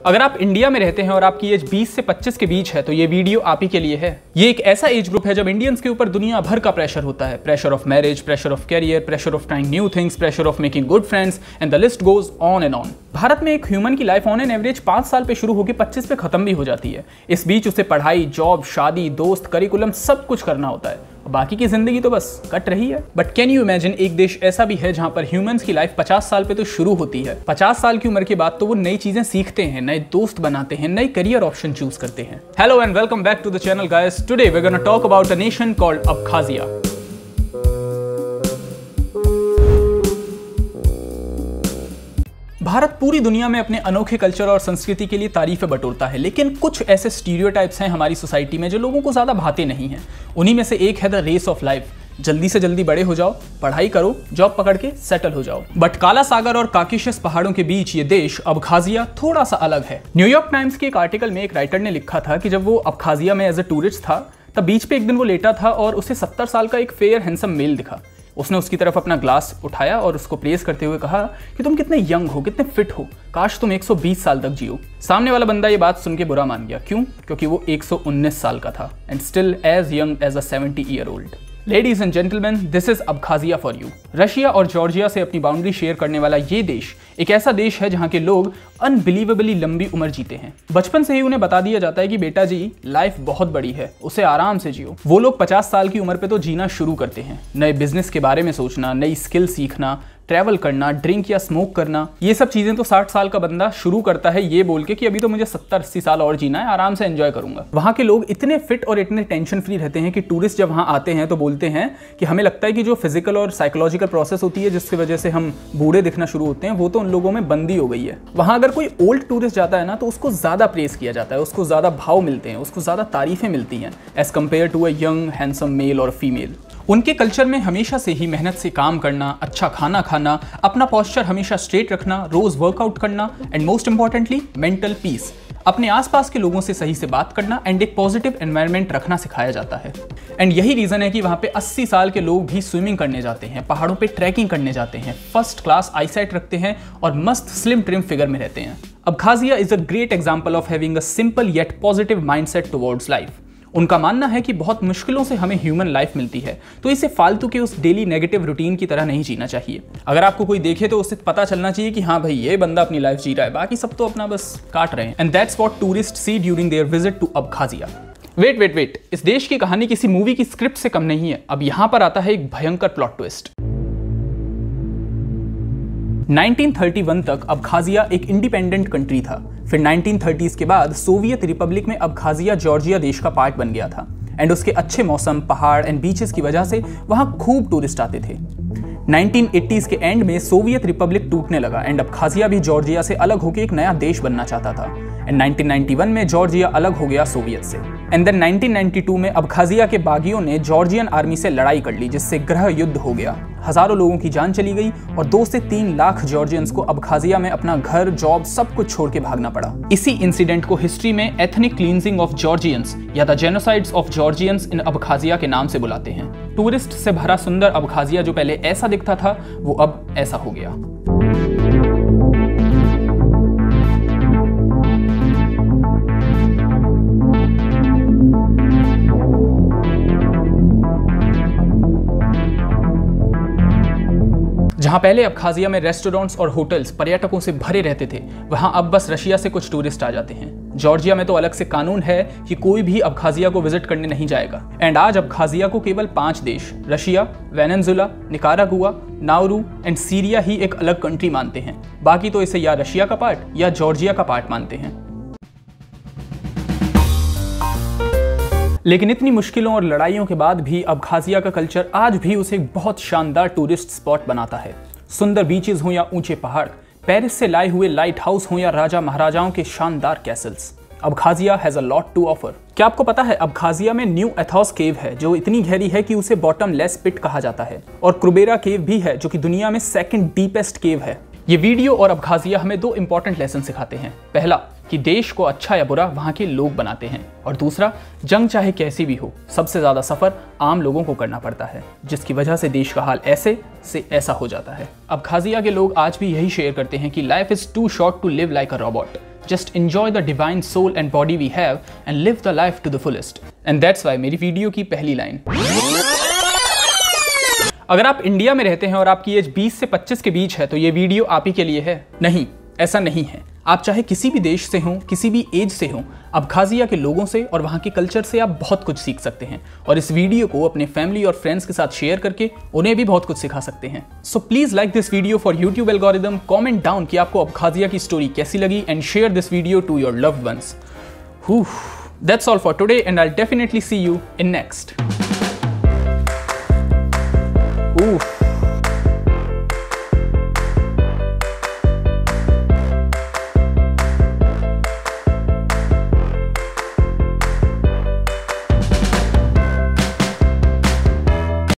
अगर आप इंडिया में रहते हैं और आपकी एज 20 से 25 के बीच है तो ये वीडियो आप ही के लिए है। ये एक ऐसा एज ग्रुप है जब इंडियंस के ऊपर दुनिया भर का प्रेशर होता है। Pressure of marriage, pressure of career, pressure of trying new things, pressure of making good friends and the list goes on and on. Bharat में एक ह्यूमन की लाइफ ऑन एन एवरेज 5 साल पे शुरू होकर 25 पे खत्म भी हो जाती है। इस बीच उसे पढ़ाई, जॉब, शादी, दोस्त, करिकुलम सब कुछ करना होता है। बाकी की जिंदगी तो बस कट रही है। बट कैन यू इमेजिन, एक देश ऐसा भी है जहां पर ह्यूमंस की लाइफ 50 साल पे तो शुरू होती है। 50 साल की उम्र के बाद तो वो नई चीजें सीखते हैं, नए दोस्त बनाते हैं, नए करियर ऑप्शन चूज करते हैं। Hello and welcome back to the channel guys. Today we are gonna talk about a nation called Abkhazia. भारत पूरी दुनिया में अपने अनोखे कल्चर और संस्कृति के लिए तारीफें बटोरता है, लेकिन कुछ ऐसे स्टीरियोटाइप्स हैं हमारी सोसाइटी में जो लोगों को ज्यादा भाते नहीं हैं। उन्हीं में से एक है द रेस ऑफ लाइफ। जल्दी से जल्दी बड़े हो जाओ, पढ़ाई करो, जॉब पकड़ के सेटल हो जाओ। बट काला सागर और काकेशस पहाड़ों के बीच ये देश अबखाजिया थोड़ा सा अलग है। न्यूयॉर्क टाइम्स के एक आर्टिकल में एक राइटर ने लिखा था कि जब वो अबखाजिया में एज ए टूरिस्ट था तब बीच पे एक दिन वो लेटा था और उसे 70 साल का एक फेयर हैंडसम मेल दिखा। उसने उसकी तरफ अपना ग्लास उठाया और उसको प्रेस करते हुए कहा कि तुम कितने यंग हो, कितने फिट हो, काश तुम 120 साल तक जियो। सामने वाला बंदा ये बात सुन के बुरा मान गया। क्यों? क्योंकि वो 119 साल का था and still as young as a 70-year-old। Ladies and gentleman, this is Abkhazia for you. Russia और जॉर्जिया से अपनी बाउंड्री शेयर करने वाला ये देश एक ऐसा देश है जहां के लोग अनबिलीवेबली लंबी उम्र जीते हैं। बचपन से ही उन्हें बता दिया जाता है कि बेटा जी, लाइफ बहुत बड़ी है, उसे आराम से जियो। वो लोग 50 साल की उम्र पे तो जीना शुरू करते हैं। नए बिजनेस के बारे में सोचना, नई स्किल सीखना, ट्रैवल करना, ड्रिंक या स्मोक करना, ये सब चीजें तो 60 साल का बंदा शुरू करता है ये बोल के कि अभी तो मुझे 70-80 साल और जीना है, आराम से एंजॉय करूंगा। वहां के लोग इतने फिट और इतने टेंशन फ्री रहते हैं कि टूरिस्ट जब वहां आते हैं तो बोलते हैं कि हमें लगता है कि जो फिजिकल और साइकोलॉजिकल प्रोसेस होती है जिसकी वजह से हम बूढ़े दिखना शुरू होते हैं, वो तो उन लोगों में बंदी हो गई है। वहां अगर कोई ओल्ड टूरिस्ट जाता है ना तो उसको ज्यादा प्रेस किया जाता है, उसको ज्यादा भाव मिलते हैं, उसको ज्यादा तारीफें मिलती हैं as compare to a young handsome male और फीमेल। उनके कल्चर में हमेशा से ही मेहनत से काम करना, अच्छा खाना खाना, अपना पॉस्चर हमेशा स्ट्रेट रखना, रोज वर्कआउट करना and most importantly mental peace, अपने आसपास के लोगों से सही से बात करना एंड एक पॉजिटिव एनवायरनमेंट रखना सिखाया जाता है। एंड यही रीजन है कि वहाँ पे 80 साल के लोग भी स्विमिंग करने जाते हैं, पहाड़ों पे ट्रैकिंग करने जाते हैं, फर्स्ट क्लास आईसाइट रखते हैं और मस्त स्लिम ट्रिम फिगर में रहते हैं। Abkhazia is a great example of having a simple yet positive mindset towards life. उनका मानना है कि बहुत मुश्किलों से हमें ह्यूमन लाइफ मिलती है, तो इसे फालतू के उस डेली नेगेटिव रूटीन की तरह नहीं जीना चाहिए। अगर आपको कोई देखे तो उसे पता चलना चाहिए कि हाँ भाई, ये बंदा अपनी लाइफ जी रहा है, बाकी सब तो अपना बस काट रहे हैं। And that's what tourist see during their visit to Abkhazia. Wait, इस देश की कहानी किसी मूवी की स्क्रिप्ट से कम नहीं है। अब यहां पर आता है एक भयंकर प्लॉट ट्विस्ट। 1931 तक अबखाजिया एक इंडिपेंडेंट कंट्री था। फिर 1930s के बाद सोवियत रिपब्लिक में अबखाजिया जॉर्जिया देश का पार्ट बन गया था एंड उसके अच्छे मौसम, पहाड़ एंड बीचेस की वजह से वहां खूब टूरिस्ट आते थे। 1980s के एंड में सोवियत रिपब्लिक टूटने लगा एंड अबखाजिया भी जॉर्जिया से अलग होकर एक नया देश बनना चाहता था एंड 1991 में जॉर्जिया अलग हो गया सोवियत से। एंड देन 1992 में अबखाजिया के बागियों ने जॉर्जियन आर्मी से लड़ाई कर ली, जिससे गृह युद्ध हो गया। हजारों लोगों की जान चली गई और 2 से 3 लाख जॉर्जियंस को अबखाजिया में अपना घर, जॉब सब कुछ छोड़ के भागना पड़ा। इसी इंसिडेंट को हिस्ट्री में एथनिक क्लींजिंग ऑफ जॉर्जियंस या the genocides of Georgians in Abkhazia के नाम से बुलाते हैं। टूरिस्ट से भरा सुंदर अबखाजिया जो पहले ऐसा दिखता था वो अब ऐसा हो गया। जहां पहले अबखाजिया में रेस्टोरेंट्स और होटल्स पर्यटकों से भरे रहते थे, वहां अब बस रशिया से कुछ टूरिस्ट आ जाते हैं। जॉर्जिया में तो अलग से कानून है कि कोई भी अबखाजिया को विजिट करने नहीं जाएगा। एंड आज अबखाजिया को केवल 5 देश, Russia, Venezuela, Nicaragua, Nauru and Syria ही एक अलग कंट्री मानते हैं। बाकी तो इसे या रशिया का पार्ट या जॉर्जिया का पार्ट मानते हैं। लेकिन इतनी मुश्किलों और लड़ाइयों के बाद भी अबखाजिया का कल्चर आज भी उसे एक बहुत शानदार टूरिस्ट स्पॉट बनाता है। सुंदर बीचेस हो या ऊंचे पहाड़, पेरिस से लाए हुए लाइट हाउस हो या राजा महाराजाओं के शानदार castles, Abkhazia has a lot to offer. क्या आपको पता है अबखाजिया में न्यू एथोस केव है जो इतनी गहरी है कि उसे बॉटमलेस पिट कहा जाता है, और क्रुबेरा केव भी है जो कि दुनिया में 2nd डीपेस्ट केव है। ये वीडियो और अबखाजिया हमें 2 इंपॉर्टेंट लेसन सिखाते हैं। पहला कि देश को अच्छा या बुरा वहाँ के लोग बनाते हैं, और दूसरा, जंग चाहे कैसी भी हो, सबसे ज्यादा सफर आम लोगों को करना पड़ता है, जिसकी वजह से देश का हाल ऐसे से ऐसा हो जाता है। अबखाजिया के लोग आज भी यही शेयर करते हैं कि life is too short to live like a robot. Just enjoy the divine soul and body we have and live the life to the fullest. And that's why मेरी वीडियो की पहली लाइन, अगर आप India में रहते हैं और आपकी एज 20 से 25 के बीच है तो ये वीडियो आप ही के लिए है। नहीं, ऐसा नहीं है। आप चाहे किसी भी देश से हों, किसी भी एज से हों, अबखाजिया के लोगों से और वहाँ के कल्चर से आप बहुत कुछ सीख सकते हैं और इस वीडियो को अपने फैमिली और फ्रेंड्स के साथ शेयर करके उन्हें भी बहुत कुछ सिखा सकते हैं। So please like this video for YouTube algorithm, comment down कि आपको अबखाजिया की स्टोरी कैसी लगी and share this video to your loved ones. That's all for today and I'll definitely see you in next. Oof.